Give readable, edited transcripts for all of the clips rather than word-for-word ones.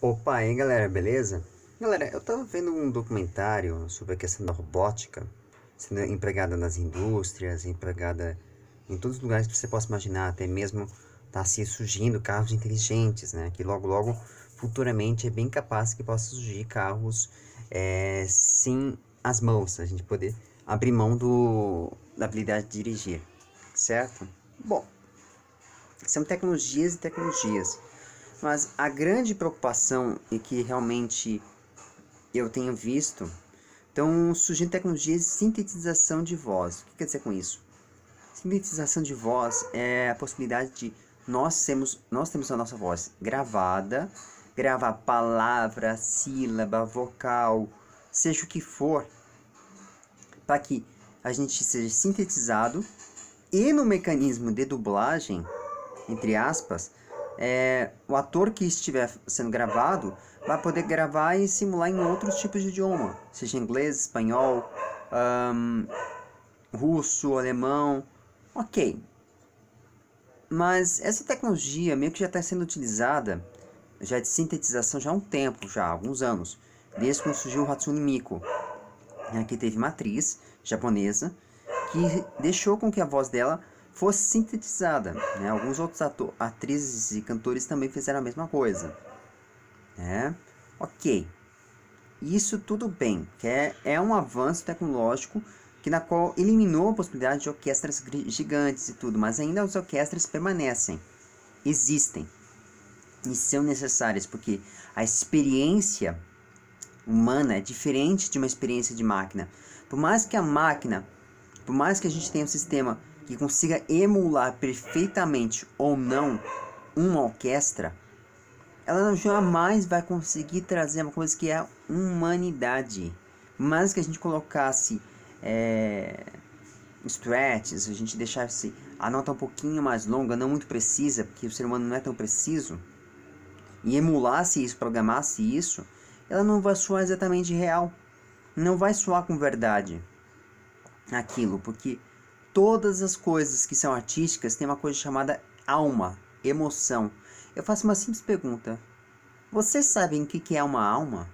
Opa, aí galera, beleza? Galera, eu tava vendo um documentário sobre a questão da robótica sendo empregada nas indústrias, empregada em todos os lugares que você possa imaginar, até mesmo tá se surgindo carros inteligentes, né? Que logo logo, futuramente, é bem capaz que possa surgir carros sem as mãos, a gente poder abrir mão da habilidade de dirigir, certo? Bom, são tecnologias e tecnologias. Mas a grande preocupação e que realmente eu tenho visto, estão surgindo tecnologias de sintetização de voz. O que quer dizer com isso? Sintetização de voz é a possibilidade de nós temos a nossa voz gravada, gravar palavra, sílaba, vocal, seja o que for, para que a gente seja sintetizado e no mecanismo de dublagem, entre aspas, o ator que estiver sendo gravado vai poder gravar e simular em outros tipos de idioma, seja inglês, espanhol, russo, alemão, ok. Mas essa tecnologia meio que já está sendo utilizada, já de sintetização já há um tempo, já há alguns anos, desde quando surgiu o Hatsune Miku, né, que teve uma atriz japonesa que deixou com que a voz dela fosse sintetizada, né? Alguns outros atrizes e cantores também fizeram a mesma coisa, né? Ok, isso tudo bem, que é um avanço tecnológico que na qual eliminou a possibilidade de orquestras gigantes e tudo, mas ainda as orquestras permanecem, existem e são necessárias, porque a experiência humana é diferente de uma experiência de máquina. Por mais que a gente tenha um sistema que consiga emular perfeitamente ou não uma orquestra, ela jamais vai conseguir trazer uma coisa que é a humanidade. Por mais que a gente colocasse stretches, a gente deixasse a nota um pouquinho mais longa, não muito precisa, porque o ser humano não é tão preciso, e emulasse isso, programasse isso, ela não vai soar exatamente real. Não vai soar com verdade aquilo, porque todas as coisas que são artísticas têm uma coisa chamada alma, emoção. Eu faço uma simples pergunta. Vocês sabem o que é uma alma?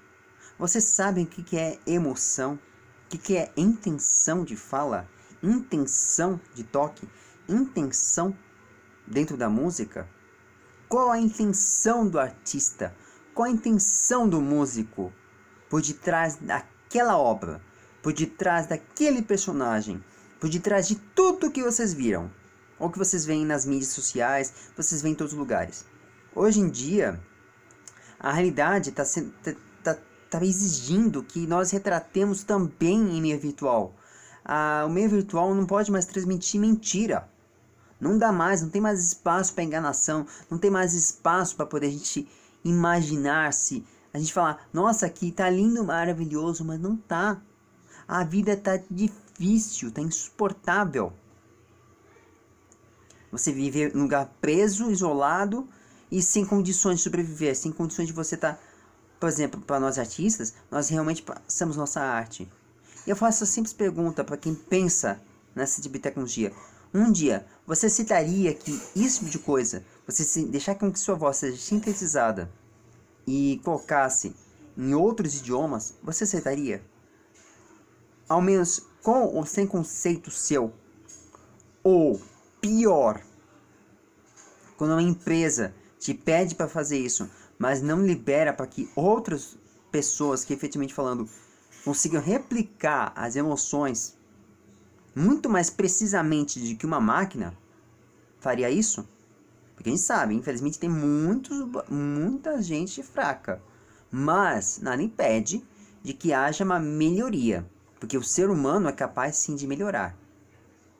Vocês sabem o que é emoção? O que é intenção de fala? Intenção de toque? Intenção dentro da música? Qual a intenção do artista? Qual a intenção do músico por detrás daquela obra? Por detrás daquele personagem? Por detrás de tudo que vocês viram? Ou que vocês veem nas mídias sociais, vocês veem em todos os lugares? Hoje em dia, a realidade está exigindo que nós retratemos também em meio virtual. O meio virtual não pode mais transmitir mentira. Não dá mais, não tem mais espaço para enganação, não tem mais espaço para poder a gente imaginar-se. A gente falar, nossa, aqui tá lindo, maravilhoso, mas não tá. A vida tá difícil, tá insuportável. Você vive num lugar preso, isolado e sem condições de sobreviver, sem condições de você estar... Por exemplo, para nós artistas, nós realmente passamos nossa arte. E eu faço essa simples pergunta para quem pensa nessa tipo de tecnologia. Um dia, você citaria que isso tipo de coisa, você deixar com que sua voz seja sintetizada e colocasse em outros idiomas, você aceitaria? Ao menos com ou sem conceito seu? Ou, pior, quando uma empresa te pede para fazer isso, mas não libera para que outras pessoas que efetivamente falando consigam replicar as emoções muito mais precisamente do que uma máquina faria isso? Porque a gente sabe, infelizmente tem muita gente fraca. Mas nada impede de que haja uma melhoria. Porque o ser humano é capaz sim de melhorar.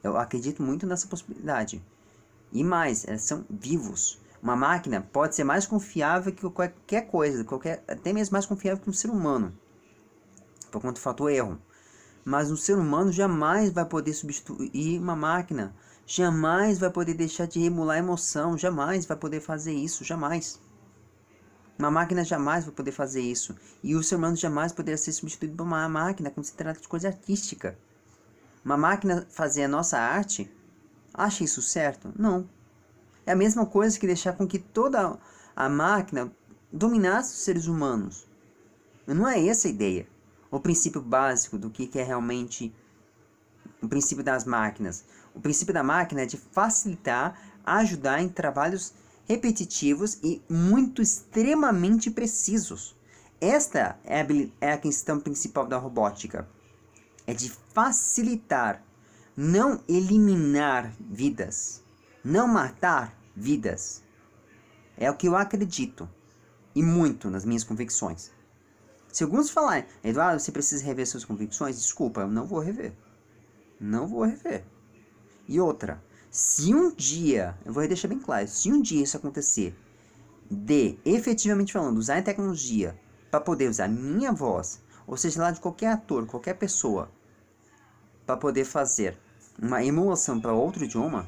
Eu acredito muito nessa possibilidade. E mais, eles são vivos. Uma máquina pode ser mais confiável que qualquer coisa, até mesmo mais confiável que um ser humano, por conta do fator erro. Mas um ser humano jamais vai poder substituir uma máquina. Jamais vai poder deixar de emular emoção. Jamais vai poder fazer isso. Jamais. Uma máquina jamais vai poder fazer isso. E o ser humano jamais poderá ser substituído por uma máquina quando se trata de coisa artística. Uma máquina fazer a nossa arte, acha isso certo? Não. É a mesma coisa que deixar com que toda a máquina dominar os seres humanos. Não é essa a ideia. O princípio básico do que é realmente o princípio das máquinas. O princípio da máquina é de facilitar, ajudar em trabalhos repetitivos e muito extremamente precisos. Esta é a questão principal da robótica. É de facilitar, não eliminar vidas, não matar vidas. É o que eu acredito, e muito nas minhas convicções. Se alguns falarem, Eduardo, você precisa rever suas convicções, desculpa, eu não vou rever. Não vou rever. E outra, se um dia, eu vou deixar bem claro, se um dia isso acontecer, de, efetivamente falando, usar a tecnologia para poder usar minha voz, ou seja lá de qualquer ator, qualquer pessoa, para poder fazer uma emulação para outro idioma,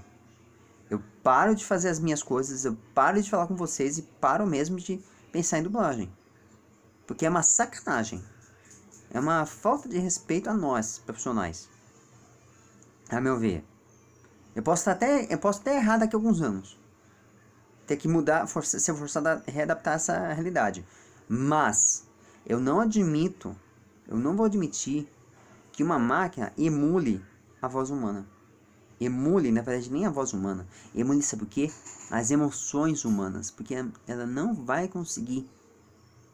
eu paro de fazer as minhas coisas, eu paro de falar com vocês e paro mesmo de pensar em dublagem. Porque é uma sacanagem. É uma falta de respeito a nós, profissionais. A meu ver. Eu posso até errar daqui a alguns anos. Ter que mudar, ser forçado a readaptar essa realidade. Mas eu não vou admitir que uma máquina emule a voz humana. Emule, na verdade, nem a voz humana. Emule, sabe o quê? As emoções humanas. Porque ela não vai conseguir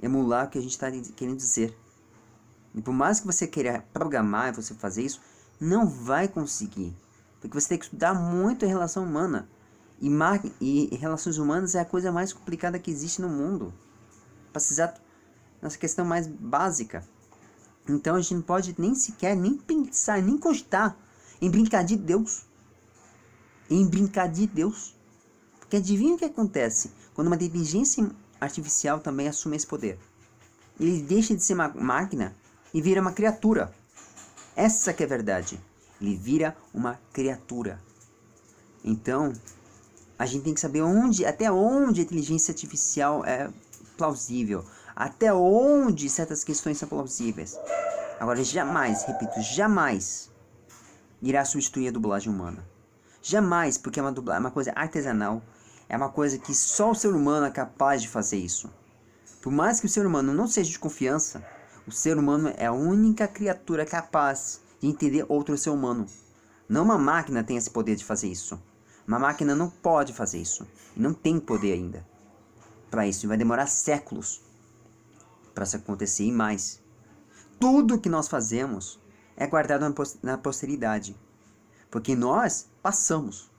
emular o que a gente está querendo dizer. E por mais que você queira programar e você fazer isso, não vai conseguir. Porque você tem que estudar muito a relação humana. E relações humanas é a coisa mais complicada que existe no mundo. Precisar nessa questão mais básica. Então a gente não pode nem sequer, nem pensar, nem cogitar em brincar de Deus. Em brincar de Deus. Porque adivinha o que acontece quando uma inteligência artificial também assume esse poder? Ele deixa de ser uma máquina e vira uma criatura. Essa que é a verdade. Ele vira uma criatura. Então, a gente tem que saber até onde a inteligência artificial é plausível. Até onde certas questões são plausíveis. Agora, jamais, repito, jamais irá substituir a dublagem humana. Jamais, porque é uma coisa artesanal. É uma coisa que só o ser humano é capaz de fazer isso. Por mais que o ser humano não seja de confiança, o ser humano é a única criatura capaz de entender outro ser humano. Não uma máquina tem esse poder de fazer isso. Uma máquina não pode fazer isso. E não tem poder ainda para isso. E vai demorar séculos para isso acontecer e mais. Tudo que nós fazemos é guardado na posteridade. Porque nós passamos.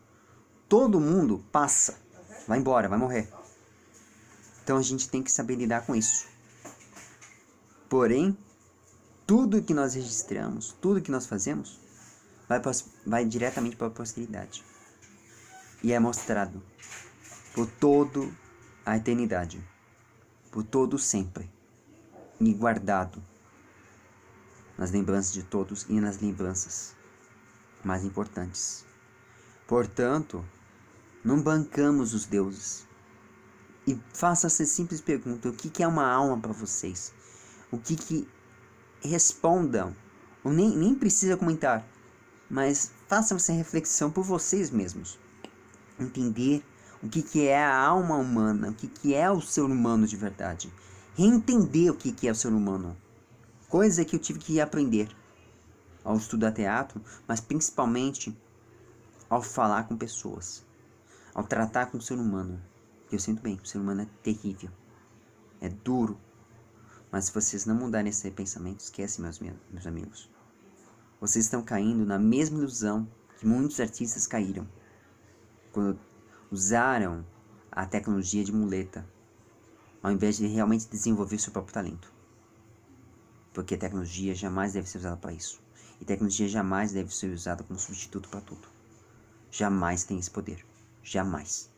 Todo mundo passa. Vai embora, vai morrer. Então a gente tem que saber lidar com isso. Porém, tudo que nós registramos, tudo que nós fazemos, vai diretamente para a posteridade. E é mostrado por toda a eternidade. Por todo sempre. E guardado nas lembranças de todos e nas lembranças mais importantes. Portanto, não bancamos os deuses. E faça essa simples pergunta: o que é uma alma para vocês? O que respondam. Ou nem precisa comentar, mas façam essa reflexão por vocês mesmos. Entender o que é a alma humana, o que é o ser humano de verdade. Reentender o que é o ser humano. Coisa que eu tive que aprender ao estudar teatro, mas principalmente ao falar com pessoas, ao tratar com o ser humano. Eu sinto bem, o ser humano é terrível, é duro, mas se vocês não mudarem esse pensamento, esquece, meus amigos. Vocês estão caindo na mesma ilusão que muitos artistas caíram quando usaram a tecnologia de muleta, ao invés de realmente desenvolver seu próprio talento. Porque a tecnologia jamais deve ser usada para isso. E tecnologia jamais deve ser usada como substituto para tudo. Jamais tem esse poder. Jamais.